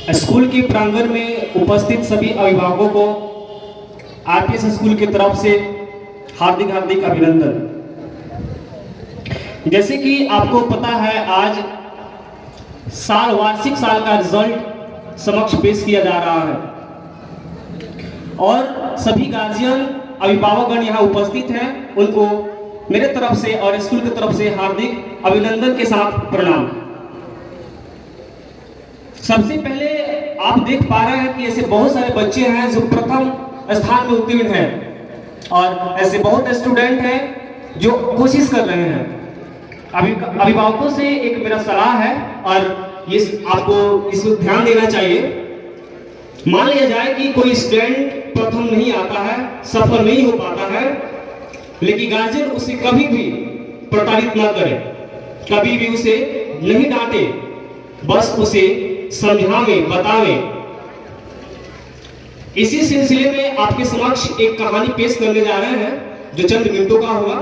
School के प्रांगण में उपस्थित सभी अभिभावकों को आरपीएस स्कूल की तरफ से हार्दिक हार्दिक अभिनंदन। जैसे कि आपको पता है, आज वार्षिक साल का रिजल्ट समक्ष पेश किया जा रहा है और सभी गार्जियन अभिभावकगण यहाँ उपस्थित हैं। उनको मेरे तरफ से और स्कूल की तरफ से हार्दिक अभिनंदन के साथ प्रणाम। सबसे पहले आप देख पा रहे हैं कि ऐसे बहुत सारे बच्चे हैं जो प्रथम स्थान में उत्तीर्ण हैं और ऐसे बहुत स्टूडेंट हैं जो कोशिश कर रहे हैं। अभिभावकों से एक मेरा सलाह है और ये आपको इसको ध्यान देना चाहिए। मान लिया जाए कि कोई स्टूडेंट प्रथम नहीं आता है, सफल नहीं हो पाता है, लेकिन गार्जियन उसे कभी भी प्रताड़ित न करे, कभी भी उसे नहीं डांटे, बस उसे समझावे, बतावे। इसी सिलसिले में आपके समक्ष एक कहानी पेश करने जा रहे हैं जो चंद मिनटों का होगा।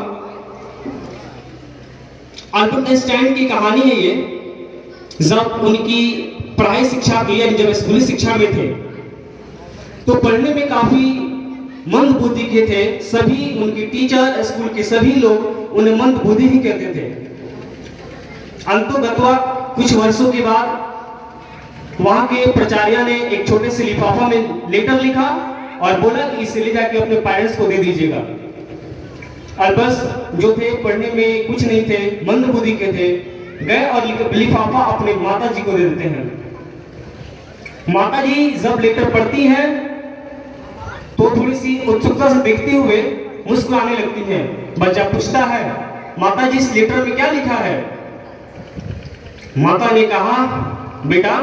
अल्बर्ट आइंस्टाइन की कहानी है ये। जब उनकी पढ़ाई शिक्षा क्लियर, जब स्कूली शिक्षा में थे तो पढ़ने में काफी मंद बुद्धि के थे। सभी उनके टीचर, स्कूल के सभी लोग उन्हें मंद बुद्धि ही कहते थे। अंततः कुछ वर्षों के बाद वहां के प्राचार्य ने एक छोटे से लिफाफा में लेटर लिखा और बोला कि इसे ले जाके अपने पेरेंट्स को दे दीजिएगा। अल्बर्ट जो थे, पढ़ने में कुछ नहीं थे, मंद बुद्धि के थे, गए और लिफाफा अपने माता जी को दे देते हैं। माता जी जब लेटर पढ़ती हैं तो थोड़ी सी उत्सुकता से देखते हुए मुस्कुराने लगती हैं। बच्चा पूछता है, माता जी इस लेटर में क्या लिखा है? माता ने कहा, बेटा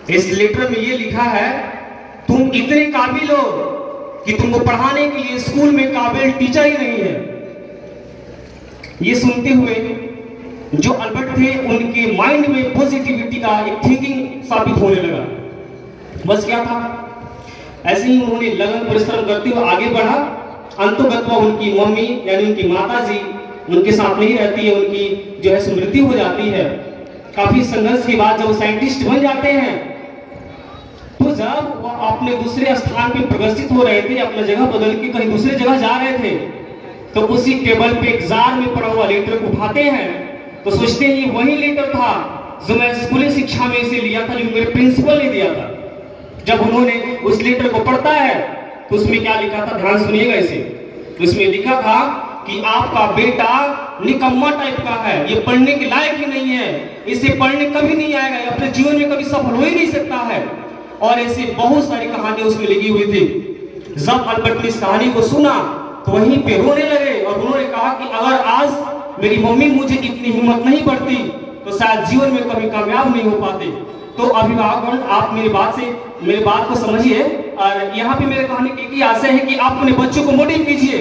इस लेटर में ये लिखा है तुम इतने काबिल हो कि तुमको पढ़ाने के लिए स्कूल में काबिल टीचर ही नहीं है। ये सुनते हुए जो अल्बर्ट थे, उनके माइंड में पॉजिटिविटी का एक थिंकिंग साबित होने लगा। बस क्या था, ऐसे ही उन्होंने लगन परिश्रम करते हुए आगे बढ़ा। अंततः उनकी मम्मी यानी उनकी माता जी उनके साथ नहीं रहती है, उनकी जो है मृत्यु हो जाती है। काफी संघर्ष के बाद जब वो साइंटिस्ट बन जाते हैं तो जब वो अपने दूसरे स्थान पे प्रदर्शित हो रहे थे, अपना जगह बदल के कहीं दूसरे जगह जा रहे थे, तो उसी टेबल पे एक जार में पड़ा हुआ लेटर को उठाते हैं तो सोचते हैं ये वही लेटर था जो मैं स्कूली शिक्षा में इसे लिया था, जो मेरे प्रिंसिपल ने दिया था। जब उन्होंने उस लेटर को पढ़ता है तो उसमें क्या लिखा था, ध्यान सुनिएगा इसे। तो उसमें लिखा था कि आपका बेटा निकम्मा टाइप का है, ये पढ़ने के लायक ही नहीं है, इसे पढ़ने कभी नहीं आएगा, अपने जीवन में कभी सफल हो ही नहीं सकता है। और ऐसे बहुत सारी कहानियां उसमें लिखी हुई थी। जब अल्बर्ट ने इस कहानी को सुना तो वहीं पे रोने लगे और उन्होंने कहा कि अगर आज मेरी मम्मी मुझे इतनी हिम्मत नहीं बढ़ती तो शायद जीवन में कभी कामयाब नहीं हो पाते। तो अभिभावकगण, आप मेरी बात को समझिए और यहाँ पे मेरे कहने की आशा है कि आप अपने बच्चों को मोटिव कीजिए,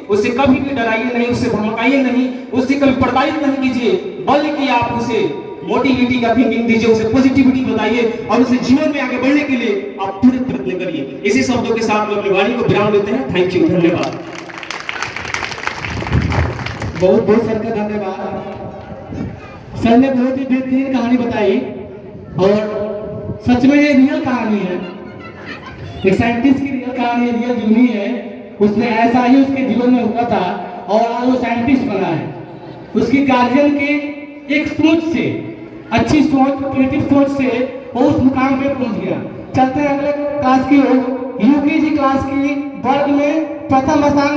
उसे कभी भी डराइए नहीं, उससे धमकाइए नहीं, उससे कभी प्रताड़ित नहीं कीजिए, बल्कि आप उसे मोटिविटी का थिंकिंग दीजिए, उसे पॉजिटिविटी बताइए और उसे जीवन में आगे बढ़ने के लिए आप पूरे प्रयत्न करिए। इसी शब्दों के साथ अपनी वाणी को विराम देते हैं। थैंक यू, धन्यवाद। बहुत बहुत सर का धन्यवाद। सर ने बहुत ही बेहतरीन कहानी बताई और सच में ये रियल कहानी है, एक साइंटिस्ट की रियल कहानी है, रियल जुनी है। उसने ऐसा ही उसके जीवन में हुआ था और आज वो साइंटिस्ट बना है। उसकी गार्जियन के एक सोच से, अच्छी सोच, क्रिएटिव सोच से वो उस मुकाम पे पहुंच गया। चलते हैं अगले क्लास की ओर। यूकेजी क्लास की वर्ग में प्रथम स्थान